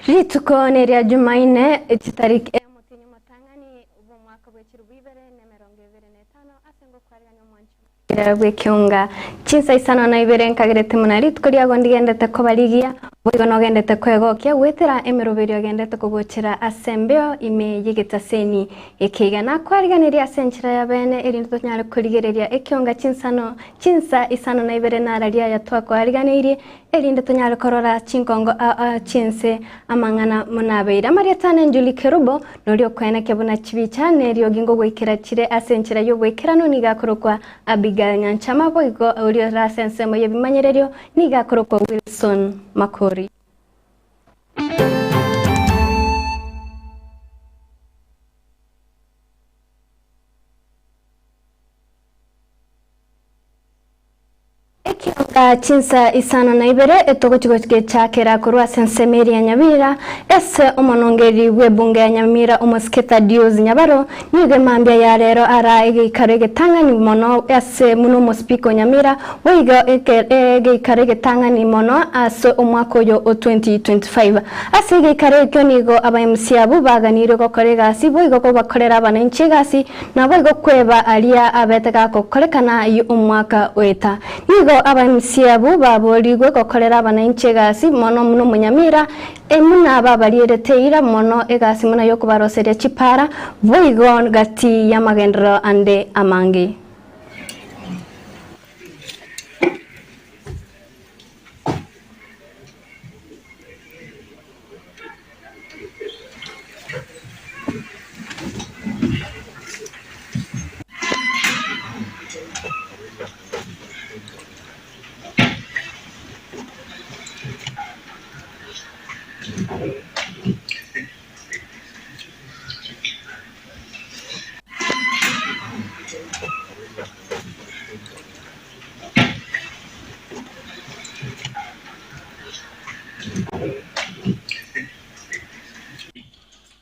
Rituko ni rya Jumanne tariki mutini matangani ubu mwaka w'ekirubu IBERE na 2025 asengo kwariganya mwancho EKEONGA CHINSA ISANO na IBERE nkagirete muna rituko ryago ndigendete ko barigia boigo no gendete kwegokia gwetera emeroberio gendete kugochera asembeo ime yigitaseni ekigana kwariganira asenchira ya bene erinto nyare kurigereria EKEONGA CHINSA ISANO na IBERE na raria yatwa kwariganirie erinde tunyare korora chinkongo chinse amangana munabeira mariatane njuli KERUBO norio kwene kebuna chibichane rio gingo gwikira chire asenchira yo gwikirano nigakorokwa Abigail Nyanchama boigo urio rasense moye bimanyererio nigakorokwa Wilson Makori. CHINSA ISANO na IBERE etogochigotike chakera kurwa sensemeri ya Nyamira ese umonongeri webunge ya Nyamira umusketa Dios Nyabaro nige mambia ya rero ara ikarege tangani mono ese muno mospiko Nyamira weiga ikarege tangani mono ase umwaka yo 2025 ase ikarege nigo aba MC abo baganire gokorega si boigo ko bakorera abanenche gasi na boigo kweba alia abetega kokorekana yu umwaka weta nigo aba Siabu baborigwe gokorera abananche gasi mono muno munyamira emuna babariereteira mono egasi muna yo kubaroseria chipara voigo gati ya magendro ande amangi.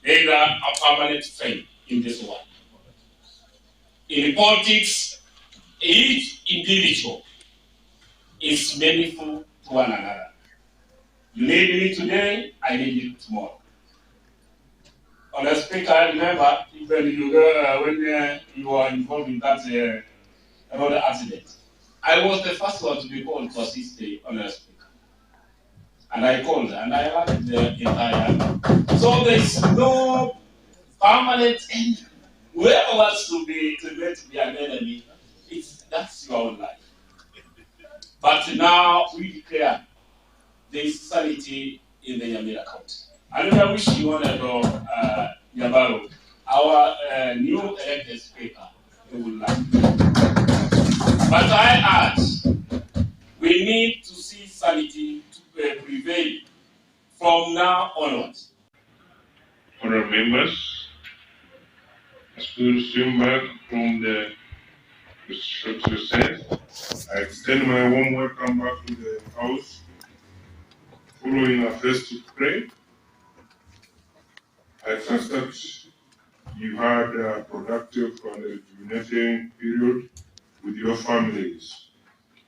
They are a permanent friend in this world. In politics, each individual is meaningful to one another. You need me today, I need you tomorrow. On the speaker, I remember when you were involved in that road accident. I was the first one to be called to assist the honorary speaker. And I called and I alerted the entire. So there is no permanent enemy. Whoever wants to be an enemy, that's your own life. But now we declare there is sanity in the Nyamira County. And I wish you Honorable Nyabaro, our new elected speaker, who will like. But I urge, we need to see sanity to prevail from now onwards. Honourable members, as we resume back from the short recess, I extend my warm welcome back to the House. Following our first pray, I trust that you had a productive and rejuvenating period with your families.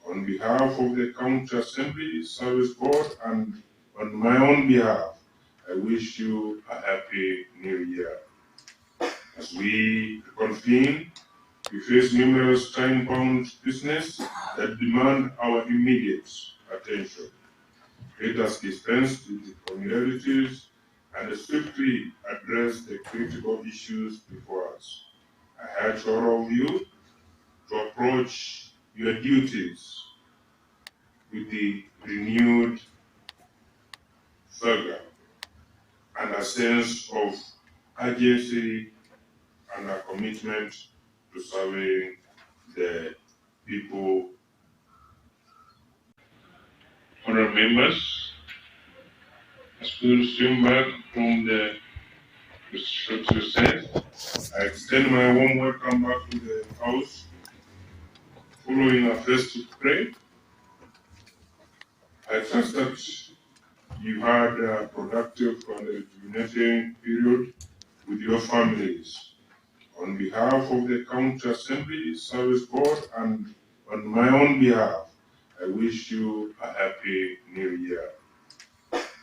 On behalf of the County Assembly Service Board and on my own behalf, I wish you a happy new year. As we convene, we face numerous time-bound business that demand our immediate attention. Let us dispense with the formalities and swiftly address the critical issues before us. I urge all of you to approach your duties with the renewed fervor and a sense of urgency and a commitment to serving the people. Honourable members, as we resume back from the short recess, I extend my warm welcome back to the House. Following our first pray, I trust that you had a productive and rejuvenating period with your families. On behalf of the County Assembly Service Board and on my own behalf, I wish you a happy new year.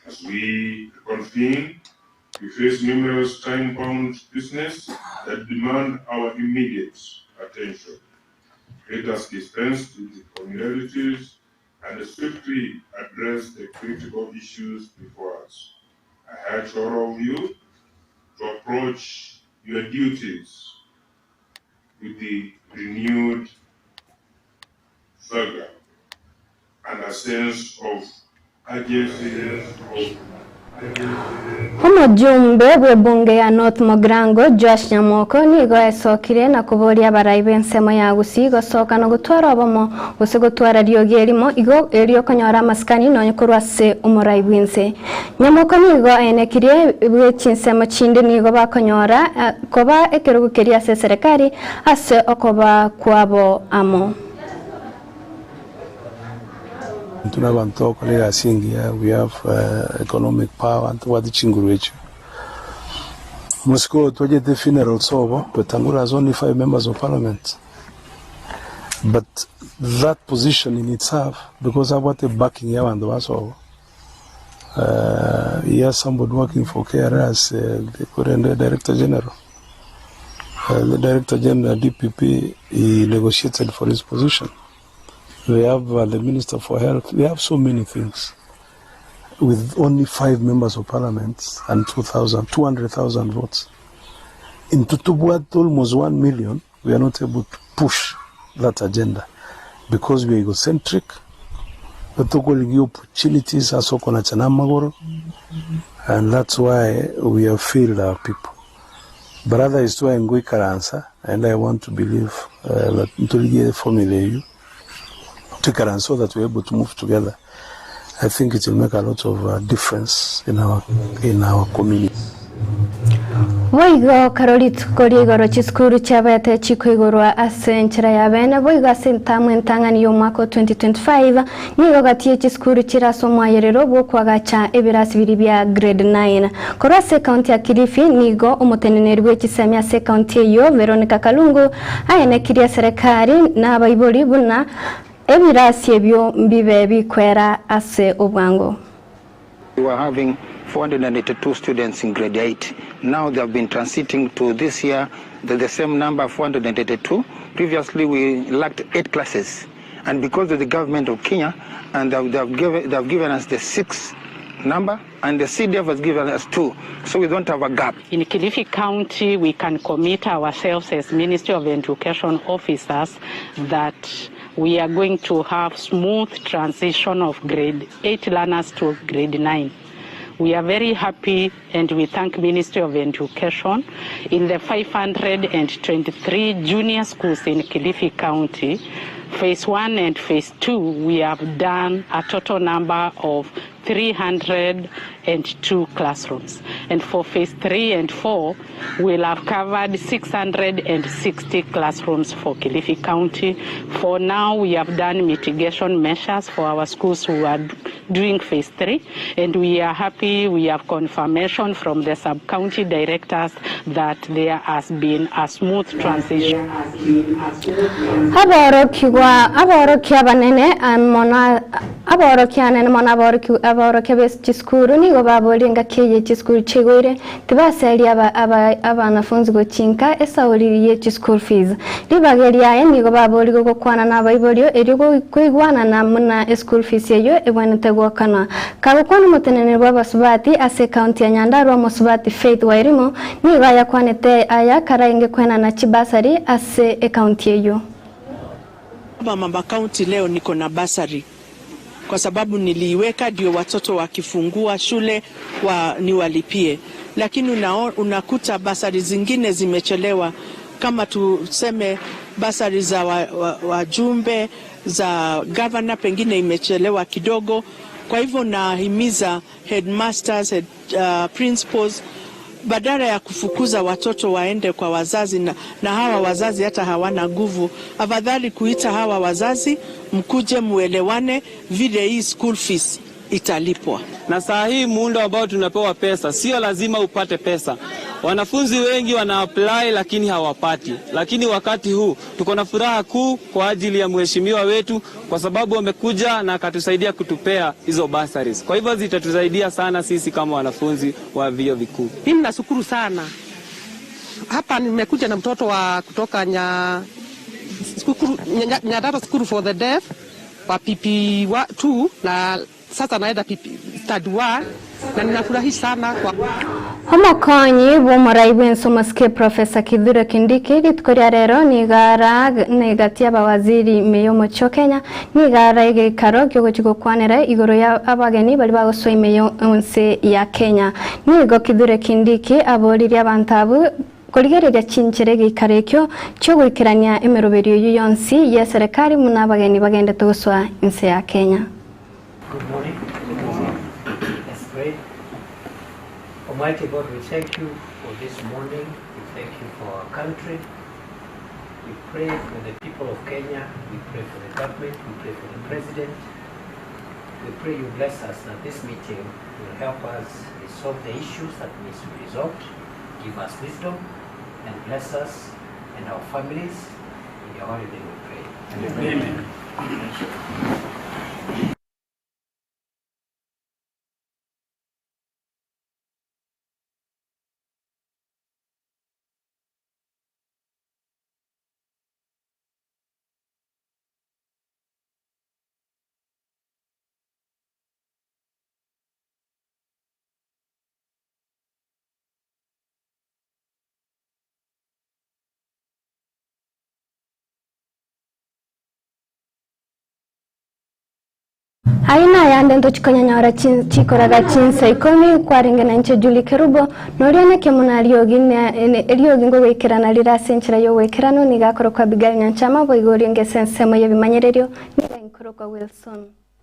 As we one thing, we face numerous time-bound business that demand our immediate attention. Let us dispense with the formalities and swiftly address the critical issues before us. I urge all of you to approach your duties with the renewed vigor and a sense of urgency. Omujumbe bw'ebbunge ya North Mogrango Josh Nyamoko nigo esokire na kuboria abarayi b'ensemo ya Gusii gosoka no gutwara obomo gose gutwara ryogi erimo igo eriokonyora amasikani nonyekorwa ase omurayi bw'ense. Nyamoko nigo aenekirie bw'echinsemo chindi nigo bakonyora koba ekerubu keria ase serikali ase okoba kwabo amo. We have economic power and what the Chinguruechu. Moscow to get the funeral sober, but Angola has only 5 members of parliament. But that position in itself, because I want a backing here and was over. He has somebody working for KRA as the current Director General. The Director General DPP, he negotiated for his position. We have the Minister for Health. We have so many things. With only 5 members of parliament and 200,000 votes. In Tutubuat, almost 1 million, we are not able to push that agenda because we are egocentric. We talk about opportunities as and that's why we have failed our people. Brother is to a answer, and I want to believe that until formula you. So that we're able to move together. I think it will make a lot of difference in our community. Boigo Karolit Korigoro Chiskuru Chabete Chikuigorwa Asenchira Yabene, Boigo Asentam and Tangan Yomako 2025, Nigogati Chiskuru Chiraso Mayero, Bokwagacha, Ebiras Viribia, grade 9. Korase County Akirifi, Nigo, Omotenere Chisamia Se County Yo, Veronica Kalungu, Aene Kiria Serekari, Naba Ibori Buna. We were having 482 students in grade 8. Now they have been transiting to this year the same number, 482. Previously we lacked 8 classes. And because of the government of Kenya, and they have given us the 6th number, and the CDF has given us 2, so we don't have a gap. In Kilifi County, we can commit ourselves as Ministry of Education officers that we are going to have smooth transition of grade 8 learners to grade 9. We are very happy and we thank Ministry of Education. In the 523 junior schools in Kilifi County, Phase 1 and Phase 2, we have done a total number of 302 classrooms. And for Phase 3 and 4, we'll have covered 660 classrooms for Kilifi County. For now, we have done mitigation measures for our schools who are doing Phase 3, and we are happy. We have confirmation from the sub-county directors that there has been a smooth transition. Aborokia chiskuru ni gobabolinga keye chiskuru chegwire tibaseli abanafunzi gochinka esauliriye chiskuru fees libageria ni gobaboli gokwana nabayibolio erigo kwigwana na muna school fees yeyo ebwanete kana kabukwana mutenene bwabasubati ase county ya Nyandarua musubati Faith Wairimo ni gaya kwanete aya karainge kwena na chibasari ase county yeyo. Mama county leo niko na basari kwa sababu niliiweka ndio watoto wakifungua shule niwalipie, lakini unakuta basari zingine zimechelewa, kama tuseme basari za wajumbe za governor pengine imechelewa kidogo. Kwa hivyo nahimiza headmasters, principals, badala ya kufukuza watoto waende kwa wazazi na hawa wazazi hata hawana nguvu, afadhali kuita hawa wazazi mkuje muelewane vile hii school fees italipwa. Na saa hii muundo ambao tunapewa pesa, sio lazima upate pesa. Wanafunzi wengi wana apply lakini hawapati. Lakini wakati huu tuko na furaha kuu kwa ajili ya mheshimiwa wetu kwa sababu wamekuja na akatusaidia kutupea hizo bursaries. Kwa hivyo zitatusaidia sana sisi kama wanafunzi wa vyuo vikuu. Mimi nashukuru sana. Hapa nimekuja na mtoto wa kutoka Nyadaro School for the Deaf wa PP2 na sasa naenda PP1 na ninafurahi sana kwa Homokonyi b'umuraibu nsomaske Professor Kithure Kindiki ritkoria rero nigara negatia bawaziri meyo muco Kenya nigara igikaro kyo gukwanira igoro ya abageni bali bagoswa meyo onse ya Kenya nigo Kithure Kindiki aboriri abantabu koligereria chinchere gikarekyo cyo gukirania emeroberio yonsi ya serikali munabageni bagende togoswa inse ya Kenya. Good morning. Let's pray. Almighty God, we thank you for this morning. We thank you for our country. We pray for the people of Kenya. We pray for the government. We pray for the president. We pray you bless us that this meeting will help us resolve the issues that need to be resolved. Give us wisdom and bless us and our families. In your holy name we pray. Amen. Amen. Aina ya ndendo chikonyanyora chikoraga CHINSA ikomi kwaringana nche Juli KERUBO norioneke riogi ngo wekirana rirasenchera yo wekirano nigakoro kwa Abigail Nyanchama bo igori ngesensemo yebimanyererio niga inkoro kwa Wilson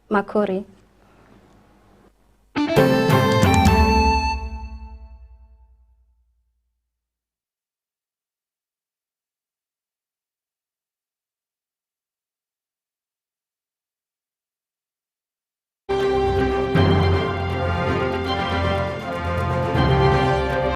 Makori.